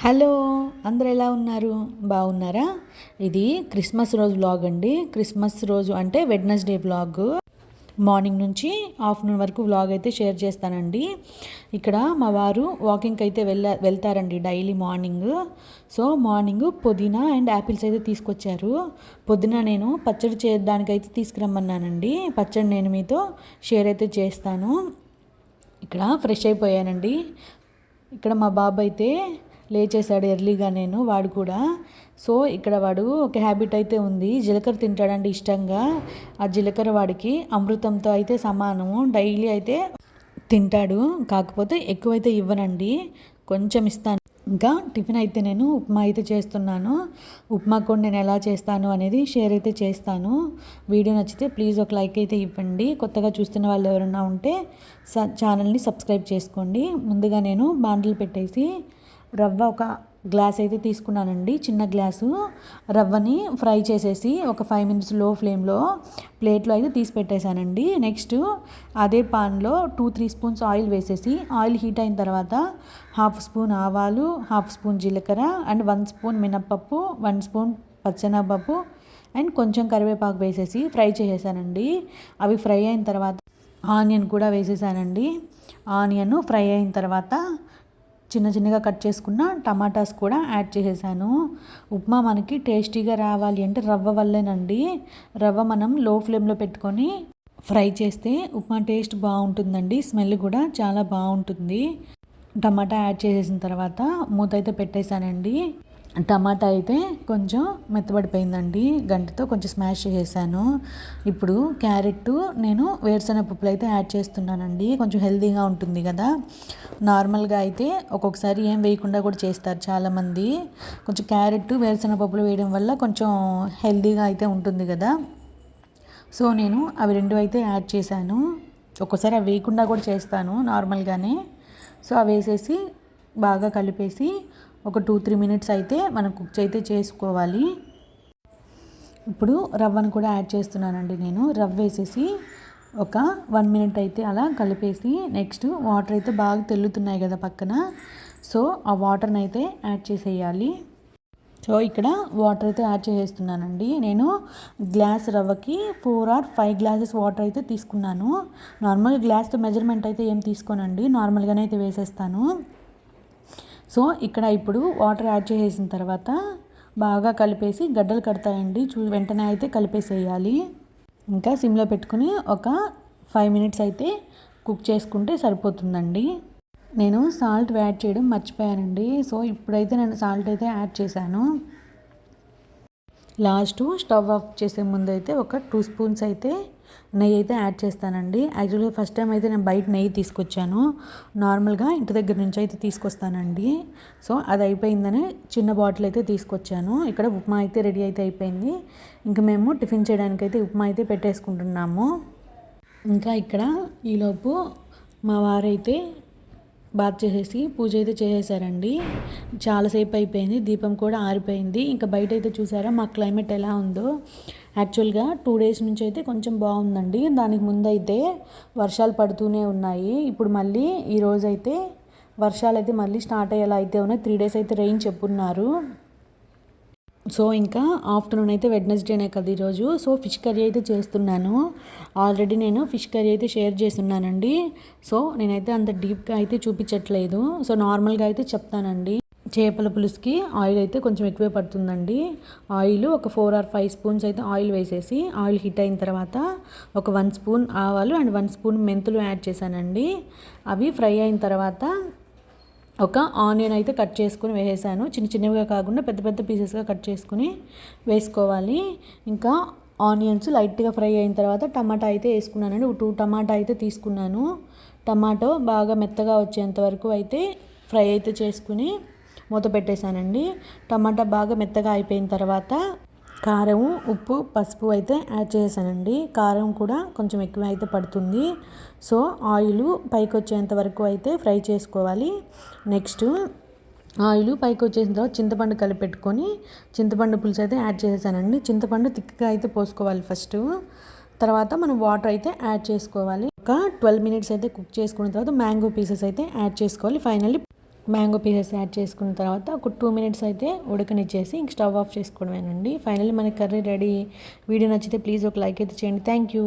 Hello, అందరూ ఎలా ఉన్నారు? బాగున్నారా? ఇది క్రిస్మస్ రోజు వ్లాగ్ అండి. క్రిస్మస్ రోజు అంటే వెడ్నెస్డే వ్లాగ్. మార్నింగ్ నుంచి ఆఫ్టర్నూన్ వరకు వ్లాగ్ అయితే షేర్ చేస్తానండి. ఇక్కడ మా వారు వాకింగ్కి అయితే వెళ్తారండి డైలీ మార్నింగ్. సో మార్నింగ్ పుదీనా అండ్ యాపిల్స్ అయితే తీసుకొచ్చారు. పొద్దున నేను పచ్చడి చేయడానికైతే తీసుకురమ్మన్నానండి. పచ్చడి నేను మీతో షేర్ అయితే చేస్తాను. ఇక్కడ ఫ్రెష్ అయిపోయానండి. ఇక్కడ మా బాబు అయితే లేచేసాడు ఎర్లీగా. వాడు కూడా సో ఇక్కడ వాడు ఒక హ్యాబిట్ అయితే ఉంది, జీలకర్ర తింటాడండి ఇష్టంగా. ఆ జీలకర్ర వాడికి అమృతంతో అయితే సమానము. డైలీ అయితే తింటాడు, కాకపోతే ఎక్కువైతే ఇవ్వనండి, కొంచెం ఇస్తాను. ఇంకా టిఫిన్ అయితే నేను ఉప్మా అయితే చేస్తున్నాను. ఉప్మా కూడా నేను ఎలా చేస్తాను అనేది షేర్ అయితే చేస్తాను. వీడియో నచ్చితే ప్లీజ్ ఒక లైక్ అయితే ఇవ్వండి. కొత్తగా చూస్తున్న వాళ్ళు ఎవరైనా ఉంటే ఛానల్ని సబ్స్క్రైబ్ చేసుకోండి. ముందుగా నేను బాండిల్ పెట్టేసి రవ్వ ఒక గ్లాస్ అయితే తీసుకున్నానండి, చిన్న గ్లాసు. రవ్వని ఫ్రై చేసేసి ఒక 5 minutes లో ఫ్లేమ్లో ప్లేట్లో అయితే తీసి పెట్టేశానండి. నెక్స్ట్ అదే పాన్లో 2-3 స్పూన్స్ ఆయిల్ వేసేసి, ఆయిల్ హీట్ అయిన తర్వాత 1/2 స్పూన్ ఆవాలు, 1/2 స్పూన్ జీలకర్ర అండ్ 1 స్పూన్ మినప్పప్పు, 1 స్పూన్ పచ్చెనగపప్పు అండ్ కొంచెం కరివేపాకు వేసేసి ఫ్రై చేసేసానండి. అవి ఫ్రై అయిన తర్వాత ఆనియన్ కూడా వేసేసానండి. ఆనియన్ ఫ్రై అయిన తర్వాత చిన్నగా కట్ చేసుకున్న టమాటాస్ కూడా యాడ్ చేసేసాను. ఉప్మా మనకి టేస్టీగా రావాలి అంటే రవ్వ వల్లేనండి. రవ్వ మనం లో ఫ్లేమ్లో పెట్టుకొని ఫ్రై చేస్తే ఉప్మా టేస్ట్ బాగుంటుందండి, స్మెల్ కూడా చాలా బాగుంటుంది. టమాటా యాడ్ చేసేసిన తర్వాత మూత అయితే పెట్టేశానండి. టమాటా అయితే కొంచెం మెత్తబడిపోయిందండి, గంటతో కొంచెం స్మాష్ చేసేసాను. ఇప్పుడు క్యారెట్ నేను వేరుశనగ పప్పులు అయితే యాడ్ చేస్తున్నానండి, కొంచెం హెల్తీగా ఉంటుంది కదా. నార్మల్గా అయితే ఒక్కొక్కసారి ఏం వేయకుండా కూడా చేస్తారు చాలామంది. కొంచెం క్యారెట్ వేరుశనగ పప్పులు వేయడం వల్ల కొంచెం హెల్తీగా అయితే ఉంటుంది కదా. సో నేను అవి రెండు అయితే యాడ్ చేశాను. ఒక్కోసారి అవి వేయకుండా కూడా చేస్తాను నార్మల్గానే. సో అవి వేసేసి బాగా కలిపేసి ఒక 2-3 minutes అయితే మనం కుక్ అయితే చేసుకోవాలి. ఇప్పుడు రవ్వను కూడా యాడ్ చేస్తున్నానండి. నేను రవ్వ వేసేసి ఒక 1 minute అయితే అలా కలిపేసి, నెక్స్ట్ వాటర్ అయితే బాగా తెల్లుతున్నాయి కదా పక్కన, సో ఆ వాటర్ని అయితే యాడ్ చేసేయాలి. సో ఇక్కడ వాటర్ అయితే యాడ్ చేసేస్తున్నానండి. నేను గ్లాస్ రవ్వకి 4 or 5 glasses వాటర్ అయితే తీసుకున్నాను. నార్మల్గా గ్లాస్తో మెజర్మెంట్ అయితే ఏం తీసుకోనండి, నార్మల్గానే అయితే వేసేస్తాను. సో ఇక్కడ ఇప్పుడు వాటర్ యాడ్ చేసేసిన తర్వాత బాగా కలిపేసి, గడ్డలు కడతాయండి వెంటనే అయితే కలిపేసేయాలి. ఇంకా సిమ్లో పెట్టుకుని ఒక 5 minutes అయితే కుక్ చేసుకుంటే సరిపోతుందండి. నేను సాల్ట్ యాడ్ చేయడం మర్చిపోయానండి. సో ఇప్పుడైతే నేను సాల్ట్ అయితే యాడ్ చేశాను. లాస్ట్ స్టవ్ ఆఫ్ చేసే ముందు అయితే ఒక 2 స్పూన్స్ అయితే నెయ్యి అయితే యాడ్ చేస్తానండి. యాక్చువల్గా ఫస్ట్ టైం అయితే నేను బయట నెయ్యి తీసుకొచ్చాను, నార్మల్గా ఇంటి దగ్గర నుంచి అయితే తీసుకొస్తానండి. సో అది అయిపోయిందని చిన్న బాటిల్ అయితే తీసుకొచ్చాను. ఇక్కడ ఉప్మా అయితే రెడీ అయితే అయిపోయింది. ఇంకా మేము టిఫిన్ చేయడానికి అయితే ఉప్మా అయితే పెట్టేసుకుంటున్నాము. ఇంకా ఇక్కడ ఈలోపు మా వారైతే బాత్ చేసేసి పూజ అయితే చేసేసారండి. చాలాసేపు అయిపోయింది, దీపం కూడా ఆరిపోయింది. ఇంకా బయట అయితే చూసారా మా క్లైమేట్ ఎలా ఉందో. యాక్చువల్గా 2 days నుంచి అయితే కొంచెం బాగుందండి, దానికి ముందైతే వర్షాలు పడుతూనే ఉన్నాయి. ఇప్పుడు మళ్ళీ ఈరోజైతే వర్షాలు అయితే మళ్ళీ స్టార్ట్ అయ్యేలా అయితే ఉన్నాయి. 3 days అయితే రెయిన్ చెప్పున్నారు. సో ఇంకా ఆఫ్టర్నూన్ అయితే వెడ్నెస్డేనే కదా ఈరోజు. సో ఫిష్ కర్రీ అయితే చేస్తున్నాను. ఆల్రెడీ నేను ఫిష్ కర్రీ అయితే షేర్ చేస్తున్నానండి. సో నేనైతే అంత డీప్గా అయితే చూపించట్లేదు, సో నార్మల్గా అయితే చెప్తానండి. చేపల పులుసుకి ఆయిల్ అయితే కొంచెం ఎక్కువే పడుతుందండి. ఆయిల్ ఒక 4 or 5 స్పూన్స్ అయితే ఆయిల్ వేసేసి, ఆయిల్ హీట్ అయిన తర్వాత ఒక 1 స్పూన్ ఆవాలు అండ్ 1 స్పూన్ మెంతులు యాడ్ చేశానండి. అవి ఫ్రై అయిన తర్వాత ఒక ఆనియన్ అయితే కట్ చేసుకుని వేసేసాను. చిన్నగా కాకుండా పెద్ద పీసెస్గా కట్ చేసుకుని వేసుకోవాలి. ఇంకా ఆనియన్స్ లైట్గా ఫ్రై అయిన తర్వాత టమాటా అయితే వేసుకున్నానండి. 2 టమాటా అయితే తీసుకున్నాను. టమాటో బాగా మెత్తగా వచ్చేంత వరకు అయితే ఫ్రై అయితే చేసుకుని మూత పెట్టేశానండి. టమాటా బాగా మెత్తగా అయిపోయిన తర్వాత కారం, ఉప్పు, పసుపు అయితే యాడ్ చేశానండి. కారం కూడా కొంచెం ఎక్కువ అయితే పడుతుంది. సో ఆయిల్ పైకి వచ్చేంత వరకు అయితే ఫ్రై చేసుకోవాలి. నెక్స్ట్ ఆయిల్ పైకి వచ్చేసిన తర్వాత చింతపండు కలిపి పెట్టుకొని చింతపండు పులుసు అయితే యాడ్ చేసేసానండి. చింతపండు తిక్కగా అయితే పోసుకోవాలి ఫస్ట్, తర్వాత మనం వాటర్ అయితే యాడ్ చేసుకోవాలి. ఒక 12 minutes అయితే కుక్ చేసుకున్న తర్వాత మ్యాంగో పీసెస్ అయితే యాడ్ చేసుకోవాలి. ఫైనల్లీ మ్యాంగో పీసెస్ యాడ్ చేసుకున్న తర్వాత ఒక 2 మినిట్స్ అయితే ఉడకనిచ్చేసి ఇంక స్టవ్ ఆఫ్ చేసుకోవడమేనండి. ఫైనల్లీ మన కర్రీ రెడీ. వీడియో నచ్చితే ప్లీజ్ ఒక లైక్ అయితే చేయండి. Thank you.